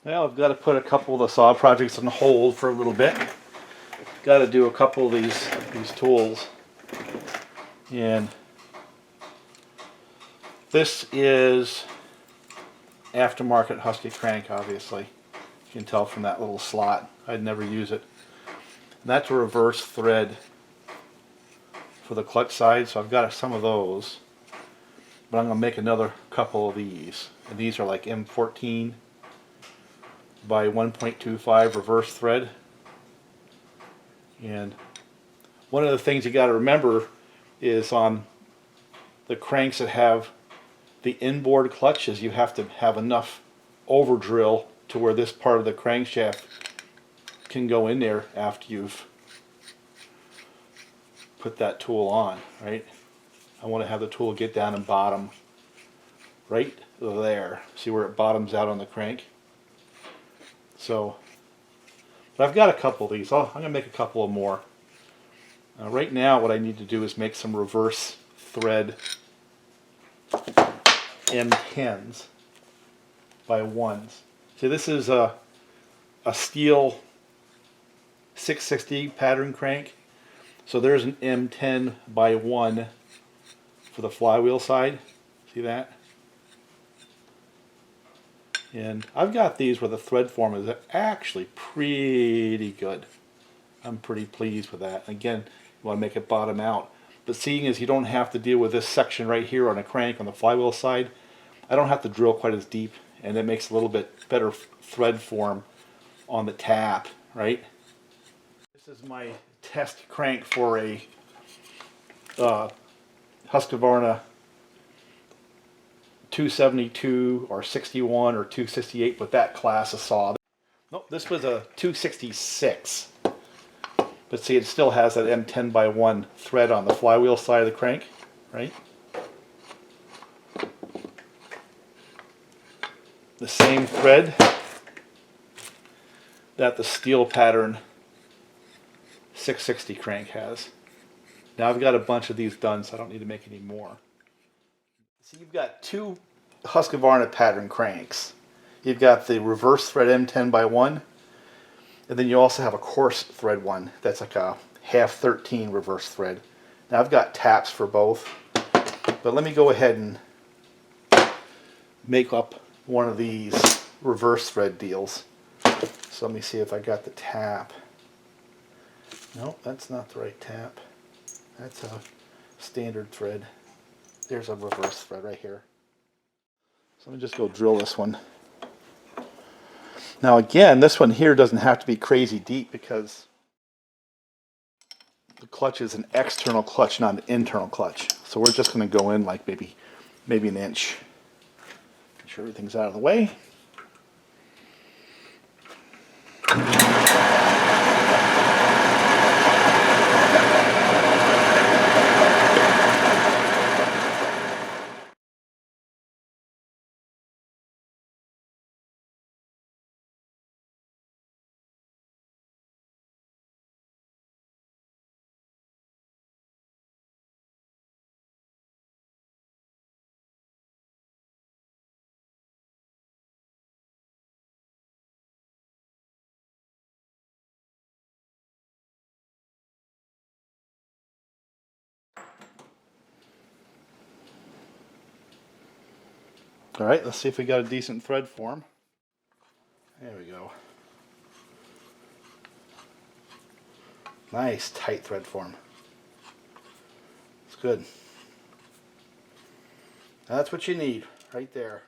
Well, I've got to put a couple of the saw projects on hold for a little bit. Got to do a couple of these tools. And this is aftermarket Husky crank, obviously. You can tell from that little slot. I'd never use it. And that's a reverse thread for the clutch side, so I've got some of those. But I'm going to make another couple of these. And these are like M14 by 1.25 reverse thread. And one of the things you got to remember is on the cranks that have the inboard clutches, you have to have enough over drill to where this part of the crankshaft can go in there after you've put that tool on, right? I want to have the tool get down and bottom right there. See where it bottoms out on the crank? So, but I've got a couple of these. I'm going to make a couple of more. Right now what I need to do is make some reverse thread M10s by 1s. See, this is a Stihl 660 pattern crank. So there's an M10 by 1 for the flywheel side. See that? And I've got these where the thread form is actually pretty good. I'm pretty pleased with that. Again, you want to make it bottom out. But seeing as you don't have to deal with this section right here on a crank on the flywheel side, I don't have to drill quite as deep, and it makes a little bit better thread form on the tap, right? This is my test crank for a Husqvarna 272 or 61 or 268 with that class of saw. Nope, this was a 266. But see, it still has that M10 by 1 thread on the flywheel side of the crank, right? The same thread that the Stihl pattern 660 crank has. Now I've got a bunch of these done, so I don't need to make any more. So you've got two Husqvarna pattern cranks. You've got the reverse thread M10 by 1, and then you also have a coarse thread one that's like a half 13 reverse thread. Now I've got taps for both, but let me go ahead and make up one of these reverse thread deals. So let me see if I got the tap. Nope, that's not the right tap. That's a standard thread. There's a reverse thread right here. So let me just go drill this one. Now again, this one here doesn't have to be crazy deep because the clutch is an external clutch, not an internal clutch. So we're just going to go in like maybe an inch. Make sure everything's out of the way. All right, let's see if we got a decent thread form. There we go. Nice tight thread form. It's good. That's what you need right there.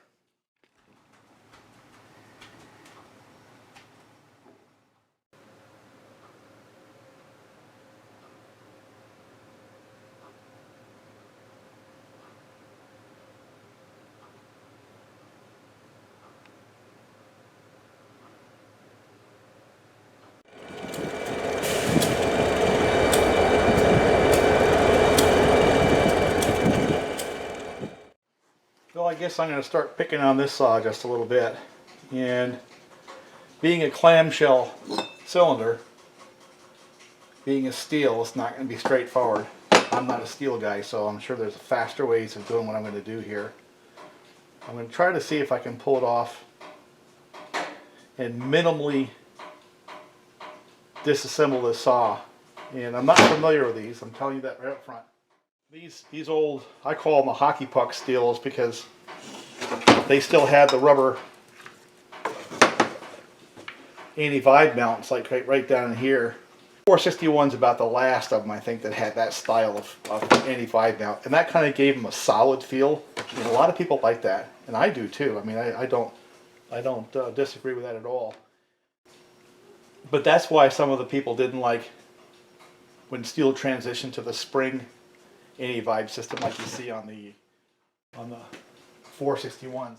Well, I guess I'm going to start picking on this saw just a little bit. And being a clamshell cylinder, being a Stihl, it's not going to be straightforward. I'm not a Stihl guy, so I'm sure there's faster ways of doing what I'm going to do here. I'm going to try to see if I can pull it off and minimally disassemble this saw. And I'm not familiar with these, I'm telling you that right up front. These old, I call them the hockey puck Stihls because they still had the rubber anti-vibe mounts like right down in here. 461's about the last of them, I think, that had that style of anti-vibe mount, and that kind of gave them a solid feel. And a lot of people like that, and I do too. I mean, I don't disagree with that at all. But that's why some of the people didn't like when Stihl transitioned to the spring anti-vibe system, like you see on the 461s.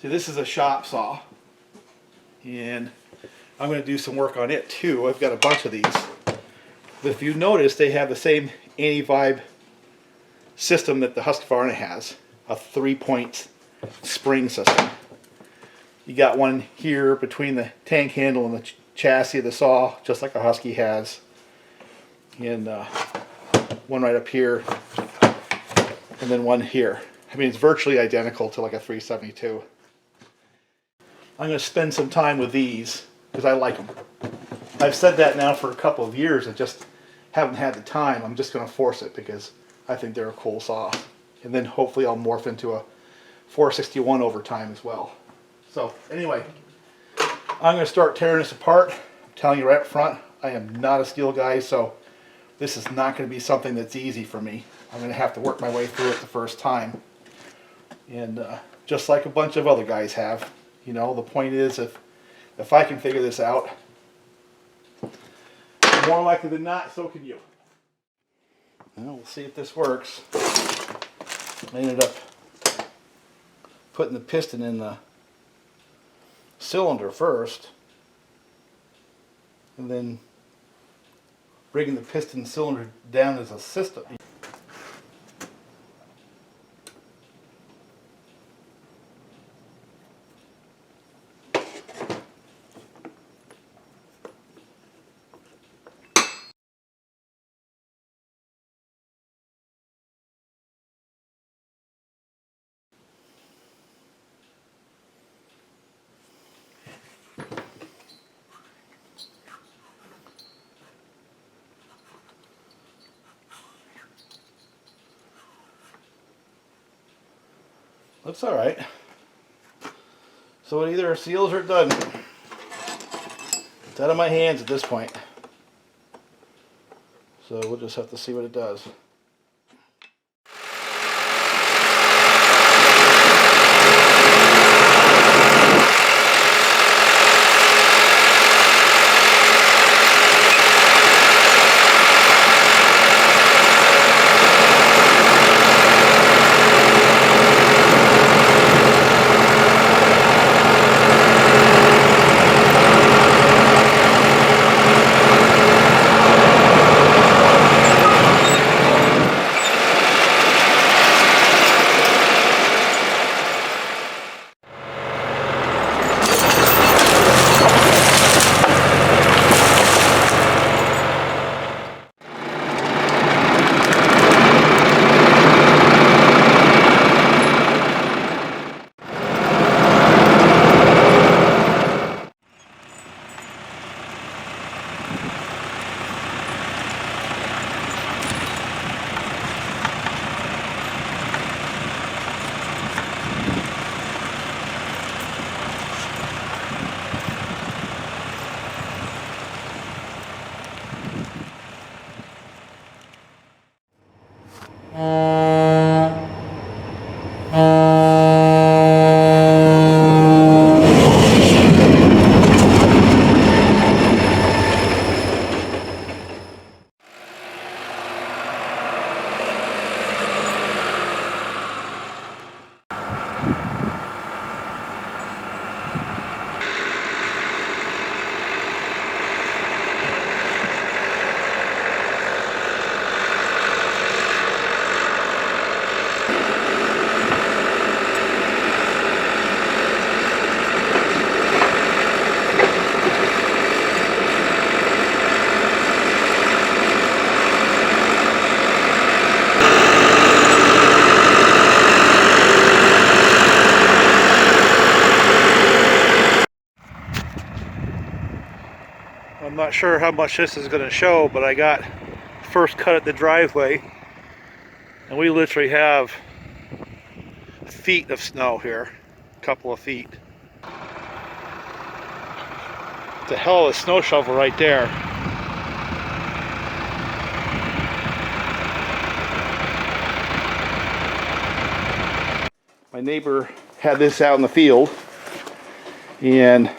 See, this is a shop saw, and I'm going to do some work on it too. I've got a bunch of these. But if you notice, they have the same anti-vibe system that the Husqvarna has, a 3-point spring system. You got one here between the tank handle and the chassis of the saw, just like a Husky has. And one right up here, and then one here. I mean, it's virtually identical to like a 372. I'm going to spend some time with these because I like them. I've said that now for a couple of years. I just haven't had the time. I'm just going to force it because I think they're a cool saw. And then hopefully I'll morph into a 461 over time as well. So anyway, I'm going to start tearing this apart. I'm telling you right up front, I am not a Stihl guy, so this is not going to be something that's easy for me. I'm going to have to work my way through it the first time. And just like a bunch of other guys have, you know, the point is if I can figure this out, more likely than not, so can you. Well, we'll see if this works. I ended up putting the piston in the cylinder first, and then bringing the piston cylinder down as a system. Looks all right. So it either seals or it doesn't. It's out of my hands at this point. So we'll just have to see what it does. not sure how much this is going to show, but I got first cut at the driveway, and we literally have feet of snow here, a couple of feet. It's a hell of a snow shovel right there. My neighbor had this out in the field, and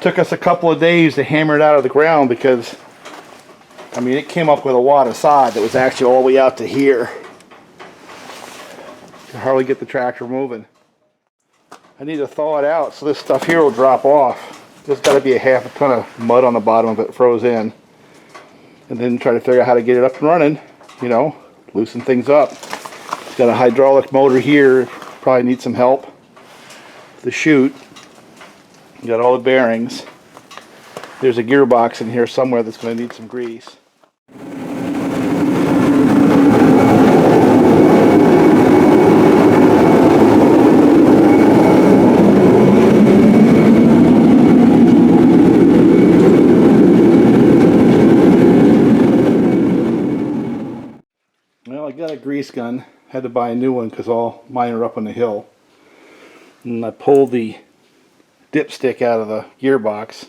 took us a couple of days to hammer it out of the ground because, I mean, it came up with a wad of sod that was actually all the way out to here. You can hardly get the tractor moving. I need to thaw it out so this stuff here will drop off. There's got to be a half a ton of mud on the bottom of it froze in. And then try to figure out how to get it up and running, you know, loosen things up. It's got a hydraulic motor here, probably needs some help. The chute. Got all the bearings. There's a gearbox in here somewhere that's going to need some grease. Well, I got a grease gun. Had to buy a new one because all mine are up on the hill. And I pulled the dipstick out of the gearbox.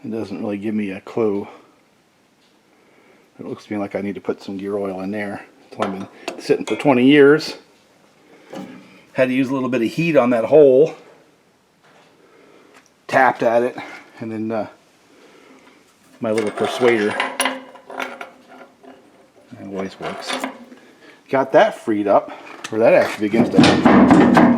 It doesn't really give me a clue. It looks to me like I need to put some gear oil in there. It's only been sitting for 20 years. Had to use a little bit of heat on that hole. Tapped at it, and then my little persuader. It always works. Got that freed up, or that actually begins to